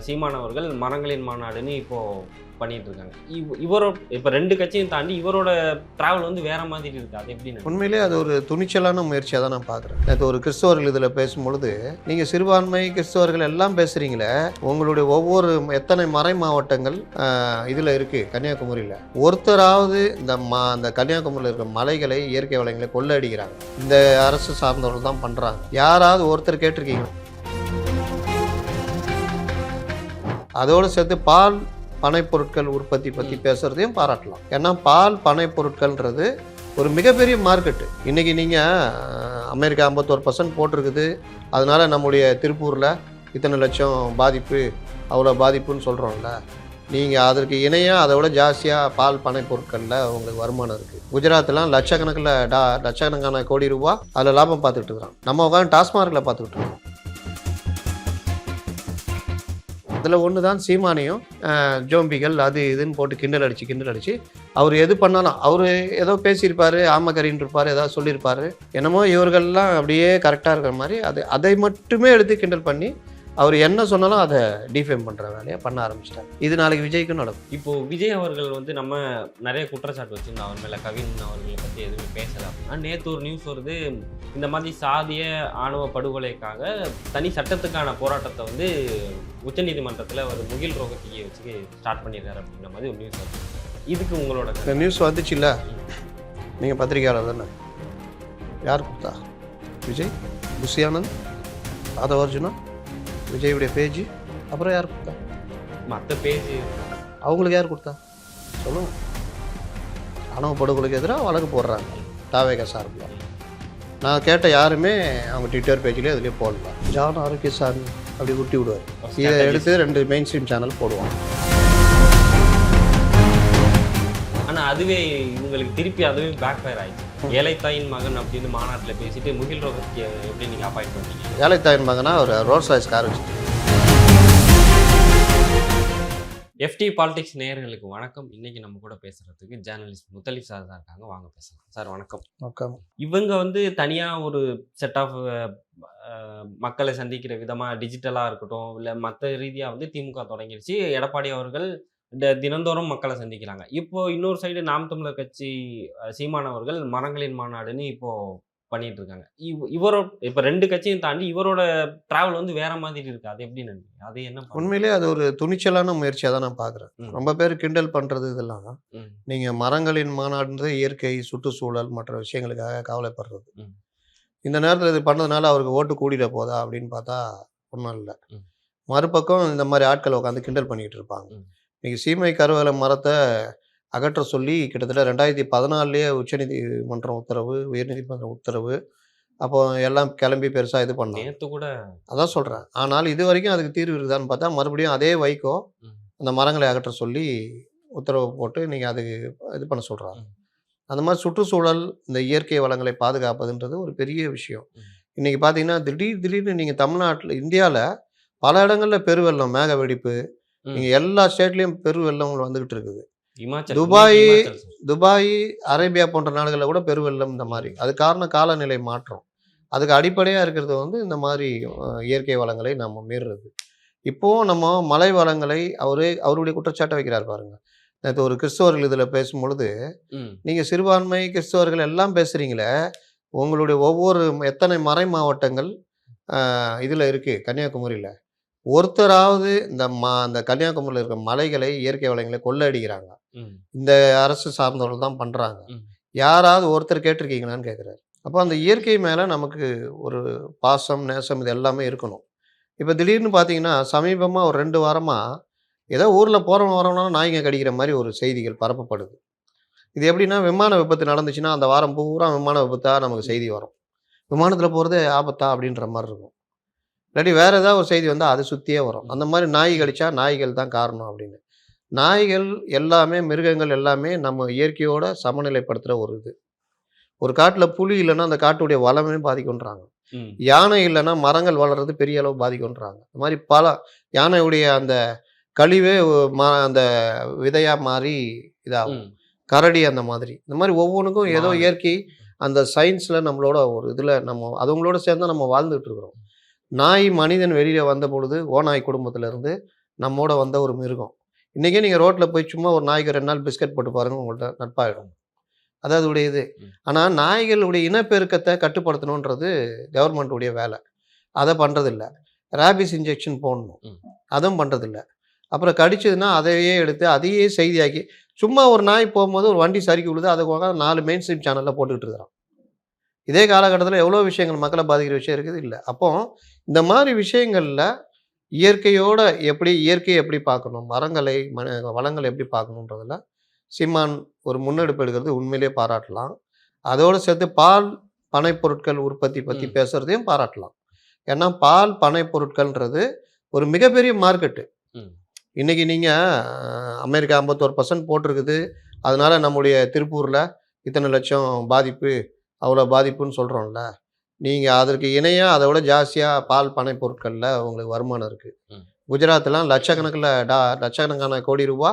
சீமான் அவர்கள் மரங்களின் மாநாடுன்னு இப்போ பண்ணிட்டு இருக்காங்க. இவரோட இப்போ 2 கட்சியும் தாண்டி இவரோட டிராவல் வந்து வேற மாதிரி இருக்கு. அது எப்படி? உண்மையிலே அது ஒரு துணிச்சலான முயற்சியாக தான் நான் பார்க்குறேன். நேற்று ஒரு கிறிஸ்தவர்கள் இதில் பேசும்பொழுது, நீங்கள் சிறுபான்மை கிறிஸ்தவர்கள் எல்லாம் பேசுகிறீங்களே, உங்களுடைய ஒவ்வொரு எத்தனை மறை மாவட்டங்கள் இதில் இருக்குது கன்னியாகுமரியில், ஒருத்தராவது இந்த கன்னியாகுமரியில் இருக்கிற மலைகளை இயற்கை வளங்களை கொள்ளடிக்கிறாங்க. இந்த அரசு சார்ந்தவர்கள் தான் பண்ணுறாங்க. யாராவது ஒருத்தர் கேட்டிருக்கீங்க? அதோடு சேர்த்து பால் பனை பொருட்கள் உற்பத்தி பற்றி பேசுகிறதையும் பாராட்டலாம். ஏன்னா பால் பனை பொருட்கள்ன்றது ஒரு மிகப்பெரிய மார்க்கெட்டு. இன்றைக்கி நீங்கள் அமெரிக்கா 51% போட்டிருக்குது, அதனால் நம்முடைய திருப்பூரில் இத்தனை லட்சம் பாதிப்பு, அவ்வளோ பாதிப்புன்னு சொல்கிறோம்ல, நீங்கள் அதற்கு இணையாக அதை விட ஜாஸ்தியாக பால் பனை பொருட்களில் உங்களுக்கு வருமானம் இருக்குது. குஜராத்லாம் லட்சக்கணக்கான கோடி ரூபா அதில் லாபம் பார்த்துக்கிட்டு இருக்கிறோம். நம்ம உட்காந்து டாஸ்மார்க்கில் பார்த்துக்கிட்டு இருக்கோம். அதில் ஒன்று தான் சீமானையும் ஜோம்பிகள் அது இதுன்னு போட்டு கிண்டல் அடித்து அவர் எது பண்ணாலும் அவர் ஏதோ பேசியிருப்பார், ஆமக்கரின்னு இருப்பார், ஏதாவது சொல்லியிருப்பார், என்னமோ இவர்கள்லாம் அப்படியே கரெக்டாக இருக்கிற மாதிரி அதை மட்டுமே எடுத்து கிண்டல் பண்ணி அவர் என்ன சொன்னாலும் அதை டிஃபேம் பண்ணுற வேலையை பண்ண ஆரம்பிச்சிட்டார். இது நாளைக்கு விஜய்க்கும் நடக்கும். இப்போது விஜய் அவர்கள் வந்து நம்ம நிறைய குற்றச்சாட்டு வச்சுருந்தோம் அவர் மேலே, கவின் அவர்களை பற்றி எதுவுமே பேசலை அப்படின்னா, நேற்று ஒரு நியூஸ் வருது, இந்த மாதிரி சாதிய ஆணவ படுகொலைக்காக தனி சட்டத்துக்கான போராட்டத்தை வந்து உச்சநீதிமன்றத்தில் ஒரு முகில் ரோகத்தையை வச்சு ஸ்டார்ட் பண்ணியிருக்காரு அப்படிங்கிற மாதிரி ஒரு நியூஸ் வருது. இதுக்கு உங்களோட இந்த நியூஸ் வந்துச்சு இல்லை? நீங்கள் பத்திரிகையாளர் தானே? யார் கொடுத்தா? விஜய், புஷி ஆனந்த், ஆதவர்ஜுனா, விஜயுடைய பேஜ், அப்புறம் யார் கொடுத்தா? மற்ற பேஜ் அவங்களுக்கு யார் கொடுத்தா சொல்லுங்க. ஆணவ படுகொலைக்கு எதிராக வழக்கு போடுறாங்க தாவேகா சார்பில். நான் கேட்ட யாருமே அவங்க ட்விட்டர் பேஜ்லேயே அதுலேயே போடலாம். ஜான் ஆரோக்கியசாமி அப்படி ஊட்டி விடுவார். இதை எடுத்து 2 மெயின் ஸ்ட்ரீம் சேனல் போடுவாங்க. ஆனால் அதுவே இவங்களுக்கு திருப்பி அதுவே பேக் ஃபயர் ஆயிடுச்சு. ஏழைத்தாயின் மகன் அப்படின்னு மாநாட்டில் பேசிட்டு முகில் ரோகத்துக்கு எப்படி நீங்கள் அப்பாயிண்ட் பண்ணீங்க? ஏழைத்தாயின் மகனா ஒரு ரோல்ஸ் ராய்ஸ் கார் வச்சு. எஃப்டி பாலிடிக்ஸ் நேயர்களுக்கு வணக்கம். இன்னைக்கு நம்ம கூட பேசுறதுக்கு ஜேர்னலிஸ்ட் முத்தலிப் சார் தான் இருக்காங்க. வாங்க பேசலாம். சார் வணக்கம். வணக்கம். இவங்க வந்து தனியாக ஒரு செட் ஆஃப் மக்களை சந்திக்கிற விதமாக டிஜிட்டலாக இருக்கட்டும், இல்லை மற்ற ரீதியாக வந்து திமுக தொடங்கிடுச்சு. எடப்பாடி அவர்கள் தினந்தோறும் மக்களை சந்திக்கிறாங்க. இப்போ இன்னொரு சைடு நாம் தமிழர் கட்சி சீமான் அவர்கள் மரங்களின் மாநாடுன்னு இப்போ பண்ணிட்டு இருக்காங்க. இவரோட இப்போ 2 கட்சியும் தாண்டி இவரோட டிராவல் வந்து வேற மாதிரி இருக்கு. அது எப்படி நினைக்கிறீங்க? அது என்ன? உண்மையிலே அது ஒரு துணிச்சலான முயற்சியாக தான் நான் பார்க்குறேன். ரொம்ப பேர் கிண்டல் பண்ணுறது இதெல்லாம். நீங்கள் மரங்களின் மாநாடுன்றது இயற்கை, சுற்றுச்சூழல் மற்ற விஷயங்களுக்காக கவலைப்படுறது. இந்த நேரத்தில் இது பண்ணதுனால அவருக்கு ஓட்டு கூடிட போதா அப்படின்னு பார்த்தா ஒன்றும் இல்லை. மறுபக்கம் இந்த மாதிரி ஆட்கள் உட்காந்து கிண்டல் பண்ணிக்கிட்டு இருப்பாங்க. இன்றைக்கி சீமை கருவேல மரத்தை அகற்ற சொல்லி கிட்டத்தட்ட 2014 உச்சநீதிமன்றம் உத்தரவு, உயர்நீதிமன்றம் உத்தரவு, அப்போ எல்லாம் கிளம்பி பெருசாக இது பண்ணாங்க. நேற்று கூட அதான் சொல்கிறேன். ஆனால் இது வரைக்கும் அதுக்கு தீர்வு இருக்குதான்னு பார்த்தா மறுபடியும் அதே வைகோ அந்த மரங்களை அகற்ற சொல்லி உத்தரவு போட்டு நீங்கள் அது இது பண்ண சொல்கிறாங்க. அந்த மாதிரி சுற்றுச்சூழல், இந்த இயற்கை வளங்களை பாதுகாப்பதுன்றது ஒரு பெரிய விஷயம். இன்றைக்கி பார்த்தீங்கன்னா திடீர்னு நீங்கள் தமிழ்நாட்டில், இந்தியாவில் பல இடங்களில் பெருவெள்ளம், மேக வெடிப்பு, நீங்கள் எல்லா ஸ்டேட்லேயும் பெருவெள்ளம் வந்துக்கிட்டு இருக்குது. துபாய், அரேபியா போன்ற நாடுகளில் கூட பெருவெள்ளம் இந்த மாதிரி. அது காரணம் காலநிலை மாற்றம். அதுக்கு அடிப்படையாக இருக்கிறது வந்து இந்த மாதிரி இயற்கை வளங்களை நம்ம மீறுறது. இப்போது நம்ம மலை வளங்களை அவருடைய குற்றச்சாட்டை வைக்கிறார் பாருங்க. நேற்று ஒரு கிறிஸ்தவர்கள் இதில் பேசும்பொழுது, நீங்கள் சிறுபான்மை கிறிஸ்தவர்கள் எல்லாம் பேசுகிறீங்களே, உங்களுடைய ஒவ்வொரு எத்தனை மறை மாவட்டங்கள் இதில் இருக்குது கன்னியாகுமரியில், ஒருத்தராவது இந்த கன்னியாகுமரியில் இருக்கிற மலைகளை இயற்கை வளங்களை கொள்ளடிக்கிறாங்க. இந்த அரசு சார்ந்தவர்கள் தான் பண்ணுறாங்க. யாராவது ஒருத்தர் கேட்டிருக்கீங்களான்னு கேட்குறாரு. அப்போ அந்த இயற்கை மேலே நமக்கு ஒரு பாசம், நேசம் இது எல்லாமே இருக்கணும். இப்போ திடீர்னு பார்த்தீங்கன்னா சமீபமாக ஒரு 2 வாரமாக ஏதோ ஊரில் வரவனாலும் நாய்ங்க கடிக்கிற மாதிரி ஒரு செய்திகள் பரப்பப்படுது. இது எப்படின்னா, விமான விபத்து நடந்துச்சுன்னா அந்த வாரம் பூரா விமான விபத்தாக நமக்கு செய்தி வரும். விமானத்தில் போகிறதே ஆபத்தா அப்படின்ற மாதிரி இருக்கும். இல்லாட்டி வேறு ஏதாவது ஒரு செய்தி வந்தால் அது சுற்றியே வரும். அந்த மாதிரி நாய் கடிச்சா நாய்கள் தான் காரணம் அப்படின்னு. நாய்கள் எல்லாமே, மிருகங்கள் எல்லாமே நம்ம இயற்கையோட சமநிலைப்படுத்துகிற ஒரு இது. ஒரு காட்டில் புலி இல்லைன்னா அந்த காட்டுடைய வளமே பாதிக்குன்றாங்க. யானை இல்லைன்னா மரங்கள் வளர்றது பெரிய அளவு பாதிக்குன்றாங்க. இந்த மாதிரி பல யானையுடைய அந்த கழிவே அந்த விதையாக மாறி இதாகும். கரடி அந்த மாதிரி. இந்த மாதிரி ஒவ்வொன்றுக்கும் ஏதோ இயற்கை அந்த சயின்ஸில் நம்மளோட ஒரு இதில் நம்ம அதுங்களோட சேர்ந்து நம்ம வாழ்ந்துட்டு இருக்கிறோம். நாய் மனிதன் வெளியில் வந்த பொழுது ஓநாய் குடும்பத்திலேருந்து நம்மோட வந்த ஒரு மிருகம். இன்றைக்கே நீங்கள் ரோட்டில் போய் சும்மா ஒரு நாய்க்கு 2 நாள் பிஸ்கட் போட்டு பாருங்கள், உங்கள்கிட்ட நட்பாயிடும். அது அதோடைய இது. ஆனால் நாய்களுடைய இனப்பெருக்கத்தை கட்டுப்படுத்தணுன்றது கவர்மெண்ட்டுடைய வேலை. அதை பண்ணுறதில்ல. ரேபிஸ் இன்ஜெக்ஷன் போடணும், அதுவும் பண்ணுறதில்ல. அப்புறம் கடிச்சதுன்னா அதையே எடுத்து அதையே செய்தியாக்கி, சும்மா ஒரு நாய் போகும்போது ஒரு வண்டி சறுக்கி விழுது, அதை 4 மெயின் ஸ்ட்ரீம் சேனலில் போட்டுக்கிட்டு இருக்கிறான். இதே காலகட்டத்தில் எவ்வளோ விஷயங்கள் மக்களை பாதிக்கிற விஷயம் இருக்குது இல்லை. அப்போ இந்த மாதிரி விஷயங்களில் இயற்கையோட இயற்கையை எப்படி பார்க்கணும், மரங்களை வளங்களை எப்படி பார்க்கணுன்றதில் சீமான் ஒரு முன்னெடுப்பு எடுக்கிறது உண்மையிலே பாராட்டலாம். அதோடு சேர்த்து பால் பனை பொருட்கள் உற்பத்தி பற்றி பேசுகிறதையும் பாராட்டலாம். ஏன்னா பால் பனை பொருட்கள்ன்றது ஒரு மிகப்பெரிய மார்க்கெட்டு. இன்றைக்கி நீங்கள் அமெரிக்கா 51% போட்டிருக்குது, அதனால நம்முடைய திருப்பூரில் இத்தனை லட்சம் பாதிப்பு, அவ்வளோ பாதிப்புன்னு சொல்கிறோம்ல. நீங்கள் அதற்கு இணையாக அதை விட ஜாஸ்தியாக பால் பனை பொருட்களில் உங்களுக்கு வருமானம் இருக்குது. குஜராத்லாம் லட்சக்கணக்கான கோடி ரூபா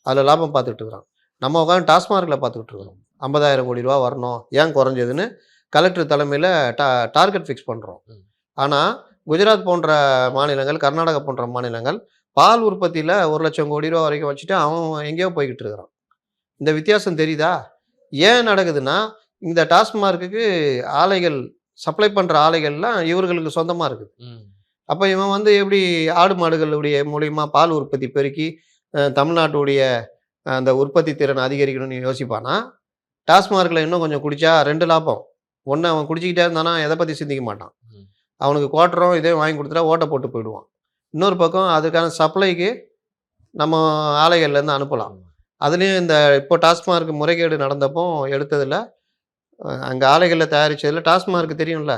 அதில் லாபம் பார்த்துக்கிட்டு இருக்கிறோம். நம்ம உட்காந்து டாஸ்மார்க்கில் பார்த்துக்கிட்டு இருக்கிறோம். 50,000 கோடி ரூபா வரணும், ஏன் குறைஞ்சதுன்னு கலெக்டர் தலைமையில் டார்கெட் ஃபிக்ஸ் பண்ணுறோம். ஆனால் குஜராத் போன்ற மாநிலங்கள், கர்நாடகா போன்ற மாநிலங்கள் பால் உற்பத்தியில் 1 லட்சம் கோடி ரூபா வரைக்கும் வச்சுட்டு அவன் எங்கேயோ போய்கிட்டு இருக்கிறான். இந்த வித்தியாசம் தெரியுதா? ஏன் நடக்குதுன்னா, இந்த டாஸ்மார்க்குக்கு ஆலைகள் சப்ளை பண்ணுற ஆலைகள்லாம் இவர்களுக்கு சொந்தமாக இருக்குது. அப்போ இவன் எப்படி ஆடு மாடுகளுடைய மூலியமாக பால் உற்பத்தி பெருக்கி தமிழ்நாட்டுடைய அந்த உற்பத்தி திறன் அதிகரிக்கணும்னு யோசிப்பானா? டாஸ்மார்க்கில் இன்னும் கொஞ்சம் குடித்தா 2 லாபம். ஒன்று, அவன் குடிச்சிக்கிட்டே இருந்தானா எதை பற்றி சிந்திக்க மாட்டான். அவனுக்கு குவார்ட்டரும் இதே வாங்கி கொடுத்துட்டா ஓட்டை போட்டு போயிடுவான். இன்னொரு பக்கம் அதுக்கான சப்ளைக்கு நம்ம ஆலைகள்லேருந்து அனுப்பலாம். அதுலேயும் இந்த இப்போ டாஸ்மார்க் முறைகேடு நடந்தப்போ எடுத்ததில் அங்கே ஆலைகளில் தயாரித்ததில் டாஸ்மார்க்கு தெரியும்ல,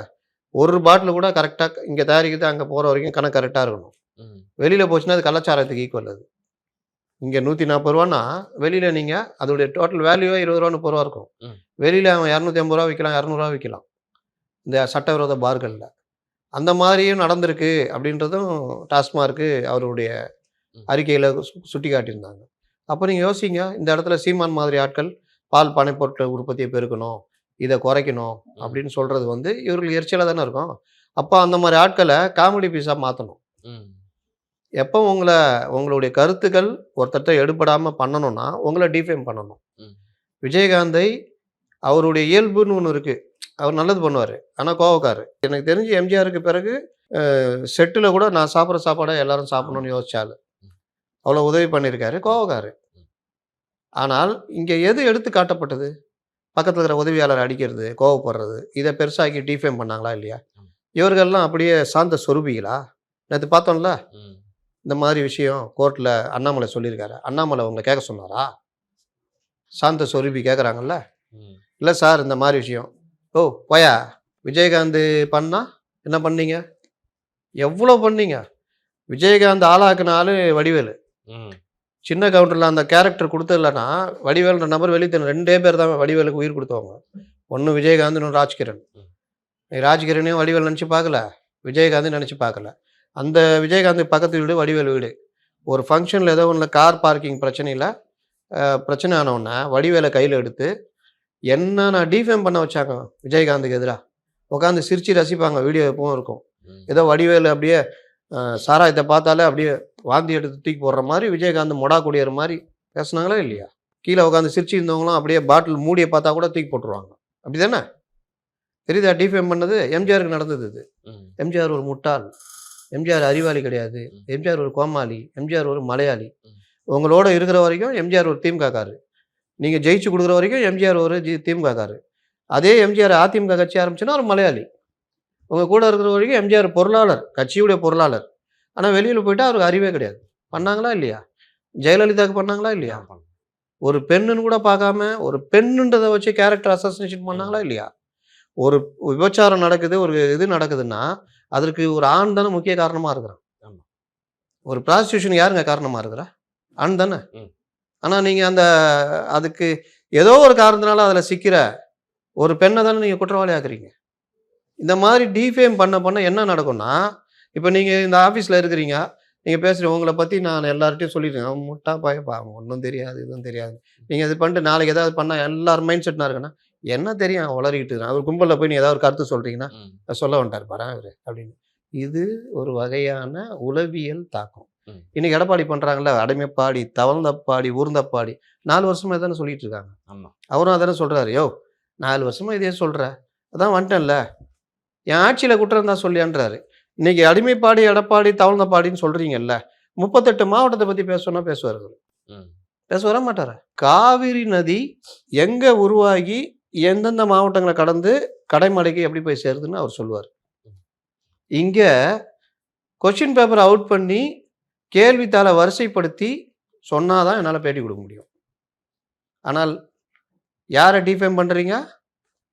ஒரு பாட்டில் கூட கரெக்டாக இங்கே தயாரிக்கிறது அங்கே போகிற வரைக்கும் கணக்கு கரெக்டாக இருக்கணும். வெளியில் போச்சுன்னா அது கள்ளச்சாரத்துக்கு ஈக்குவல். அது இங்கே 140 ரூபான்னா வெளியில் நீங்கள் அதோடைய டோட்டல் வேல்யூவே 20 ரூபா 30 ரூபா இருக்கும். வெளியில் அவன் 250 ரூபா விற்கலாம், 200 ரூபா விற்கலாம் இந்த சட்டவிரோத பார்களில். அந்த மாதிரியும் நடந்திருக்கு அப்படின்றதும் டாஸ்மார்க்கு அவருடைய அறிக்கையில் சுட்டி காட்டியிருந்தாங்க. அப்போ நீங்கள் யோசிங்க, இந்த இடத்துல சீமான் மாதிரி ஆட்கள் பால் பனை பொருட்கள் உற்பத்தியை பெருக்கணும், இதை குறைக்கணும் அப்படின்னு சொல்கிறது இவர்களுக்கு எரிச்சலாக தானே இருக்கும். அப்போ அந்த மாதிரி ஆட்களை காமெடி பீஸாக மாற்றணும். எப்போ உங்களுடைய கருத்துக்கள் ஒருத்தட்ட எடுபடாமல் பண்ணணும்னா உங்களை டிஃபேம் பண்ணணும். விஜயகாந்தை அவருடைய இயல்புன்னு ஒன்று இருக்குது, அவர் நல்லது பண்ணுவார், ஆனால் கோவக்காரு. எனக்கு தெரிஞ்சு எம்ஜிஆருக்கு பிறகு செட்டில் கூட நான் சாப்பிட்ற சாப்பாடை எல்லாரும் சாப்பிடணும்னு யோசிச்சாள். அவ்வளோ உதவி பண்ணியிருக்காரு, கோவக்காரு. ஆனால் இங்கே எது எடுத்து காட்டப்பட்டது? பக்கத்தில் இருக்கிற உதவியாளர் அடிக்கிறது, கோவப்படுறது, இதை பெருசாக்கி டிஃபேம் பண்ணாங்களா இல்லையா? இவர்கள்லாம் அப்படியே சாந்த சொருபிகளா? நேற்று பார்த்தோம்ல இந்த மாதிரி விஷயம் கோர்ட்டில் அண்ணாமலை சொல்லியிருக்காரு. அண்ணாமலை உங்களை கேட்க சொன்னாரா? சாந்த சொருபி கேட்குறாங்கல்ல, இல்லை சார் இந்த மாதிரி விஷயம். ஓ போயா, விஜயகாந்த் பண்ணா என்ன பண்ணீங்க? எவ்வளோ பண்ணீங்க? விஜயகாந்த் ஆளாக்குனாலும் வடிவேலு. சின்ன கவுண்டரில் அந்த கேரக்டர் கொடுத்ததில்லன்னா வடிவேலுன்ற நபர் வெளித்தன 2 பேர் தான் வடிவேலுக்கு உயிர் கொடுத்தவங்க. ஒன்று விஜயகாந்த், இன்னொன்று ராஜ்கிரண். ராஜ்கிரனையும் வடிவேல் நினச்சி பார்க்கல, விஜயகாந்த் நினச்சி பார்க்கல. அந்த விஜயகாந்த் பக்கத்து வீடு வடிவேல் வீடு. ஒரு ஃபங்க்ஷனில் ஏதோ ஒன்று கார் பார்க்கிங் பிரச்சனை ஆனவுடனே வடிவேலை கையில் எடுத்து என்னென்ன டிஃபேம் பண்ண வச்சாங்க விஜயகாந்துக்கு எதிராக. உட்காந்து சிரித்து ரசிப்பாங்க, வீடியோ எப்பவும் இருக்கும். ஏதோ வடிவேலு அப்படியே சாராயத்தை பார்த்தாலே அப்படியே வாந்தி எடுத்து தூக்கி போடுற மாதிரி, விஜயகாந்த் மொடா கூடியற மாதிரி பேசுனாங்களா இல்லையா? கீழே உட்காந்து சிரிச்சு இருந்தவங்களாம் அப்படியே பாட்டில் மூடியை பார்த்தா கூட தூக்கி போட்டுருவாங்க. அப்படி தானே தெரியுதா? டிஃபேம் பண்ணது எம்ஜிஆருக்கு நடந்தது. இது எம்ஜிஆர் ஒரு முட்டாள், எம்ஜிஆர் அறிவாளி கிடையாது, எம்ஜிஆர் ஒரு கோமாளி, எம்ஜிஆர் ஒரு மலையாளி. உங்களோட இருக்கிற வரைக்கும் எம்ஜிஆர் ஒரு திமுககாரு, நீங்கள் ஜெயிச்சு கொடுக்குற வரைக்கும் எம்ஜிஆர் ஒரு திமுககாரு. அதே எம்ஜிஆர் அதிமுக கட்சி ஆரம்பிச்சுன்னா ஒரு மலையாளி. உங்கள் கூட இருக்கிற வரைக்கும் எம்ஜிஆர் பொருளாளர், கட்சியுடைய பொருளாளர். ஆனால் வெளியில் போயிட்டா அவருக்கு அறிவே கிடையாது. பண்ணாங்களா இல்லையா? ஜெயலலிதாவுக்கு பண்ணாங்களா இல்லையா? ஒரு பெண்ணுன்னு கூட பார்க்காம ஒரு பெண்ணுன்றதை வச்சு கேரக்டர் அசாசினேஷன் பண்ணாங்களா இல்லையா? ஒரு விபச்சாரம் நடக்குது, ஒரு இது நடக்குதுன்னா அதற்கு ஒரு ஆண் தானே முக்கிய காரணமாக இருக்கிறான். ஒரு ப்ராஸ்டியூஷன் யாருங்க காரணமாக இருக்கிறா? ஆண் தானே. ஆனால் நீங்கள் அதுக்கு ஏதோ ஒரு காரணத்தினால அதில் சிக்கிற ஒரு பெண்ணை தானே நீங்கள் குற்றவாளி ஆக்குறீங்க. இந்த மாதிரி டிஃபேம் பண்ண என்ன நடக்கும்னா, இப்போ நீங்கள் இந்த ஆஃபீஸில் இருக்கிறீங்க, நீங்கள் பேசுகிறீங்க, உங்களை பற்றி நான் எல்லார்ட்டையும் சொல்லிடுறேன், அவன் முட்டா பயப்பா, அவன் ஒன்றும் தெரியாது, இதுவும் தெரியாது. நீங்கள் இது பண்ணிட்டு நாளைக்கு ஏதாவது பண்ணால் எல்லாரும் மைண்ட் செட்னா இருக்குன்னா என்ன தெரியும் வளரிக்கிட்டு இருக்கான். அவர் கும்பலில் போய் நீ ஏதாவது ஒரு கருத்து சொல்கிறீங்கன்னா சொல்ல வந்துட்டார் பாரு அவர் அப்படின்னு. இது ஒரு வகையான உளவியல் தாக்கம். ம். இன்னைக்கு எடப்பாடி பண்ணுறாங்கல்ல, அடைமைப்பாடி, தவழ்ந்தப்பாடி, ஊர்ந்தப்பாடி 4 வருஷமா தானே சொல்லிட்டு இருக்காங்க. ஆமா. அவரும் அதானே சொல்கிறாரு. யோ 4 வருஷமா இதே சொல்கிற, அதான் வந்துட்டேன்ல, என் ஆட்சியில் குற்றம் தான் சொல்லியான்றாரு. இன்னைக்கு அடிமைப்பாடி, எடப்பாடி, தவழ்ந்தப்பாடின்னு சொல்கிறீங்கல்ல, 38 மாவட்டத்தை பற்றி பேசணும்னா பேசுவார் அவர். ம். பேச மாட்டாரா? காவிரி நதி எங்கே உருவாகி எந்தெந்த மாவட்டங்களை கடந்து கடைமடைக்கு எப்படி போய் சேருதுன்னு அவர் சொல்லுவார். இங்கே கொஸ்டின் பேப்பர் அவுட் பண்ணி கேள்வித்தாளை வரிசைப்படுத்தி சொன்னாதான் என்னால் பேட்டி கொடுக்க முடியும். ஆனால் யாரை டிஃபைம் பண்ணுறீங்க?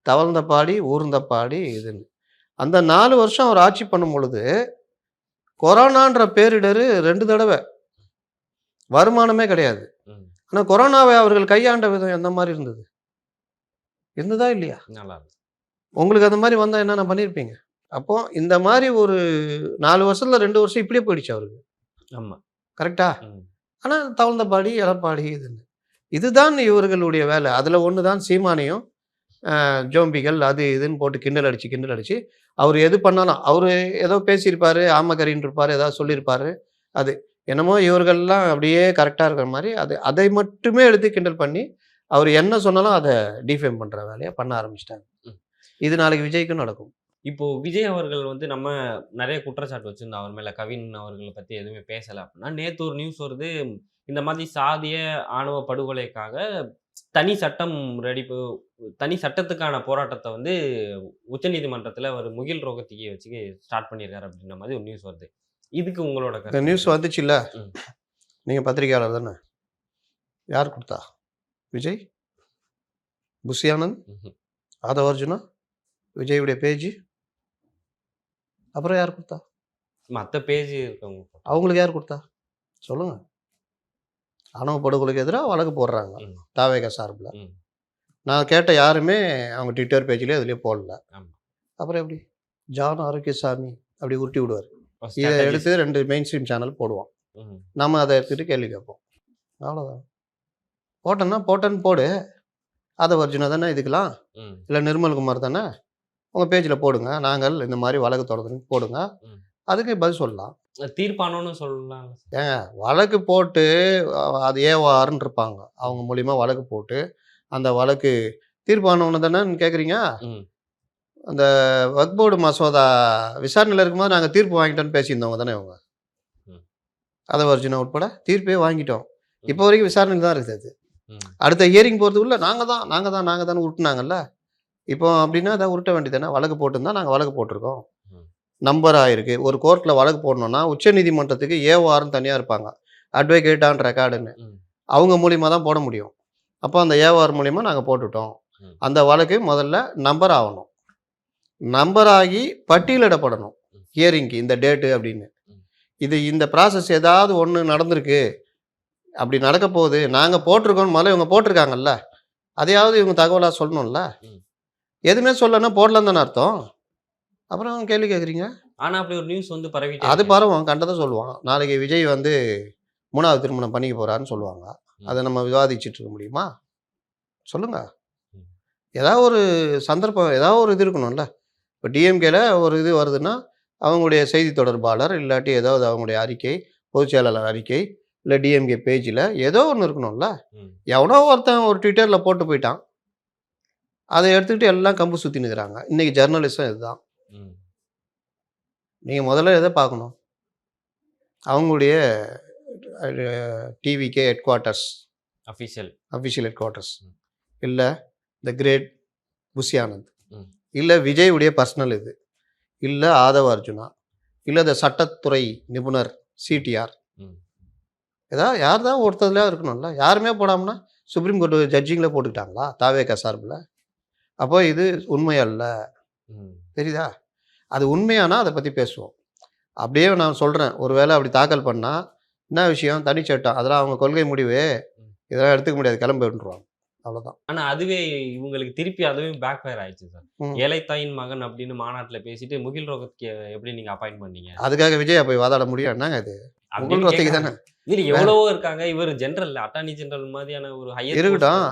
தவழ்ந்த பாடி, ஊர்ந்த பாடி இதுன்னு. அந்த 4 வருஷம் அவர் ஆட்சி பண்ணும் பொழுது கொரோனான்ற பேரிடர் 2 தடவை, வருமானமே கிடையாது. ஆனால் கொரோனாவை அவர்கள் கையாண்ட விதம் எந்த மாதிரி இருந்தது? இருந்ததா இல்லையா? நல்லா இருக்கு. உங்களுக்கு அந்த மாதிரி வந்தால் என்னென்ன பண்ணியிருப்பீங்க? அப்போ இந்த மாதிரி ஒரு 4 வருஷத்துல 2 வருஷம் இப்படியே போயிடுச்சு அவருக்கு. ஆமா. கரெக்டா? ம். ஆனால் தவழ்ந்தபாடி, எடப்பாடி இதுன்னு. இதுதான் இவர்களுடைய வேலை. அதில் ஒன்று தான் சீமானையும் ஜோம்பிகள் அது இதுன்னு போட்டு கிண்டல் அடித்து அவர் எது பண்ணாலும் அவர் ஏதோ பேசியிருப்பார், ஆமக்கரின்னு இருப்பார், ஏதாவது சொல்லியிருப்பார். அது என்னமோ இவர்கள்லாம் அப்படியே கரெக்டாக இருக்கிற மாதிரி அதை மட்டுமே எடுத்து கிண்டல் பண்ணி அவர் என்ன சொன்னாலும் அதை டிஃபேம் பண்ணுற வேலையை பண்ண ஆரம்பிச்சிட்டாங்க. இது நாளைக்கு விஜய்க்கும் நடக்கும். இப்போ விஜய் அவர்கள் வந்து நம்ம நிறைய குற்றச்சாட்டு வச்சிருந்தோம் அவர் மேல. கவின் அவர்களை பத்தி எதுவுமே பேசல அப்படின்னா, நேத்து ஒரு நியூஸ் வருது, இந்த மாதிரி சாதிய ஆணவ படுகொலைக்காக தனி சட்டத்துக்கான போராட்டத்தை வந்து உச்சநீதிமன்றத்துல ஒரு முகில் ரோகத்தியை வச்சு ஸ்டார்ட் பண்ணியிருக்காரு அப்படின்ற மாதிரி ஒரு நியூஸ் வருது. இதுக்கு உங்களோட இந்த நியூஸ் வந்துச்சு இல்லை? நீங்கள் பத்திரிகையாளர் தானே? யார் கொடுத்தா? விஜய், புஷி ஆனந்த், ஆதவ அர்ஜுனா, விஜயுடைய பேஜ், அப்புறம் யார் கொடுத்தா? மற்ற பேஜ் இருக்கவங்க அவங்களுக்கு யார் கொடுத்தா சொல்லுங்க. ஆணவ படுகொலைக்கு எதிராக வழக்கு போடுறாங்க தாவேகா சார்பில். நான் கேட்ட யாருமே அவங்க ட்விட்டர் பேஜ்லேயே அதுலேயே போடல. அப்புறம் எப்படி ஜான் ஆரோக்கியசாமி அப்படி உருட்டி விடுவார். இதை எடுத்து 2 மெயின் ஸ்ட்ரீம் சேனல் போடுவான். நம்ம அதை எடுத்துகிட்டு கேள்வி கேட்போம். அவ்வளோதான். போட்டேன்னு போடு. ஆதவ அர்ஜுனா தானே இதுக்கெல்லாம், இல்லை நிர்மல்குமார் தானே, உங்கள் பேஜில் போடுங்க, நாங்கள் இந்த மாதிரி வழக்கு தொடர்ந்து போடுங்க, அதுக்கு பதில் சொல்லலாம். தீர்ப்பானோன்னு சொல்லலாம். ஏங்க வழக்கு போட்டு அது ஏவாருன்னு இருப்பாங்க, அவங்க மூலியமாக வழக்கு போட்டு அந்த வழக்கு தீர்ப்பானவனு தானே கேட்குறீங்க. அந்த வக்ஃப் போர்டு மசோதா விசாரணையில் இருக்கும்போது நாங்கள் தீர்ப்பு வாங்கிட்டோன்னு பேசியிருந்தவங்க தானே இவங்க. ஆதவ அர்ஜுனா உட்பட தீர்ப்பே வாங்கிட்டோம். இப்போ வரைக்கும் விசாரணையில் தான் இருக்குது. அடுத்த ஹியரிங் போகிறதுக்குள்ள நாங்கள் தான் உருட்டுனாங்கல்ல. இப்போ அப்படின்னா அதை உருட்ட வேண்டியதானே. வழக்கு போட்டுருந்தா நாங்கள் வழக்கு போட்டிருக்கோம், நம்பர் ஆகிருக்கு. ஒரு கோர்ட்டில் வழக்கு போடணுன்னா உச்சநீதிமன்றத்துக்கு ஏவாருன்னு தனியாக இருப்பாங்க, அட்வொகேட் ஆன் ரெக்கார்டுன்னு, அவங்க மூலியமாக தான் போட முடியும். அப்போ அந்த ஏவார் மூலிமா நாங்கள் போட்டுவிட்டோம். அந்த வழக்கு முதல்ல நம்பர் ஆகணும், நம்பர் ஆகி பட்டியலிடப்படணும் ஹியரிங்க்கு இந்த டேட்டு அப்படின்னு. இந்த ப்ராசஸ் ஏதாவது ஒன்று நடந்திருக்கு, அப்படி நடக்க போகுது, நாங்கள் போட்டிருக்கோம் முதல்ல இவங்க போட்டிருக்காங்கல்ல, அதையாவது இவங்க தகவலாக சொல்லணும்ல. எதுவுமே சொல்லலைன்னா போடலாம் தானே அர்த்தம். அப்புறம் கேள்வி கேட்குறீங்க. ஆனால் அப்படி ஒரு நியூஸ் வந்து பரவி அது பரவும், கண்டதை சொல்லுவான். நாளைக்கு விஜய் வந்து 3வது திருமணம் பண்ணிக்க போகிறாருன்னு சொல்லுவாங்க. அதை நம்ம விவாதிச்சுட்டு இருக்க முடியுமா? சொல்லுங்க. ஏதாவது ஒரு சந்தர்ப்பம், ஏதாவது ஒரு இது இருக்கணும்ல. இப்போ டிஎம்கேல ஒரு இது வருதுன்னா அவங்களுடைய செய்தி தொடர்பாளர் இல்லாட்டி ஏதாவது அவங்களுடைய அறிக்கை, பொதுச் செயலாளர் அறிக்கை, இல்லை டிஎம்கே பேஜில் ஏதோ ஒன்று இருக்கணும்ல. எவனோ ஒருத்தன் ஒரு ட்விட்டரில் போட்டு போயிட்டான், அதை எடுத்துக்கிட்டு எல்லாம் கம்பு சுற்றினுக்கிறாங்க. இன்றைக்கி ஜெர்னலிசம் இதுதான். நீங்கள் முதல்ல எதை பார்க்கணும்? அவங்களுடைய TVK head quarters, official head quarters, இல்லை த கிரேட் புஷி ஆனந்த், இல்லை விஜயுடைய பர்சனல் இது, இல்லை ஆதவ அர்ஜுனா, இல்லை இந்த சட்டத்துறை நிபுணர் சிடிஆர், ஏதாவது யார் தான் ஒருத்ததுல இருக்கணும்ல. யாருமே போடாமன்னா சுப்ரீம் கோர்ட்டு ஜட்ஜிங்கில் போட்டுக்கிட்டாங்களா தாவேகா சார்பில்? அப்போ இது உண்மையல்ல. தெரியுதா? அது உண்மையானா அதை பற்றி பேசுவோம். அப்படியே நான் சொல்கிறேன், ஒருவேளை அப்படி தாக்கல் பண்ணால் என்ன விஷயம், தனிச்சட்டம், அதெல்லாம் அவங்க கொள்கை முடிவு, இதெல்லாம் எடுத்துக்க முடியாது, கிளம்பி விட்டுருவாங்க. அவ்வளோதான். ஆனால் அதுவே இவங்களுக்கு திருப்பி அதுவே பேக் ஃபயர் ஆயிடுச்சு சார். ஏழைத்தாயின் மகன் அப்படின்னு மாநாட்டில் பேசிட்டு முகில் ரோகத்துக்கு எப்படி நீங்கள் அப்பாயின்ட் பண்ணீங்க? அதுக்காக விஜயா போய் வாதாட முடியும்? என்னங்க இது? முகில் ரோகத்துக்கு தானே. இது எவ்வளவோ இருக்காங்க. இவர் ஜெனரல் அட்டார்னி ஜெனரல் மாதிரியான ஒரு ஹையர் இருக்கட்டும்.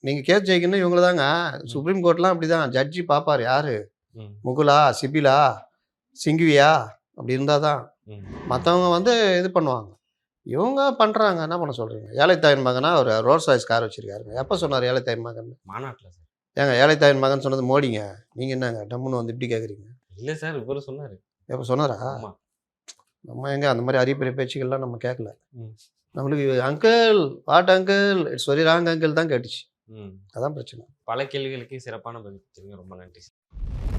நீங்கள் கேஸ் ஜெயிக்கணும் இவங்க தாங்க. சுப்ரீம் கோர்ட்லாம் அப்படி தான் ஜட்ஜி பார்ப்பார். யார்? முகுலா, சிபிலா, சிங்குவியா, அப்படி இருந்தால் தான். மற்றவங்க வந்து இது பண்ணுவாங்க. இவங்க பண்ணுறாங்க, என்ன பண்ண சொல்கிறீங்க? ஏழைத்தாயின் மகனா அவர் ரோல்ஸ் ராய்ஸ் கார் வச்சிருக்காருங்க. எப்போ சொன்னார் ஏழைத்தாயின் மகன்? மாநாட்டுல சார். ஏங்க ஏழைத்தாயின் மகன் சொன்னது மோடிங்க. நீங்கள் என்னங்க டம்முன்னு வந்து இப்படி கேட்குறீங்க? இல்ல சார், இவரு சொன்னாரு. எப்போ சொன்னாரா? ஆமா. நம்ம எங்க அந்த மாதிரி அரியப்பெரிய பேச்சுக்கள்லாம் நம்ம கேட்கல. ம். நம்மளுக்கு uncle, what uncle, it's very wrong uncle தான் கேட்டுச்சு. ம். அதான் பிரச்சனை. பல கேள்விகளுக்கு சிறப்பான பதில் கொடுத்தீங்க. ரொம்ப நன்றி சார்.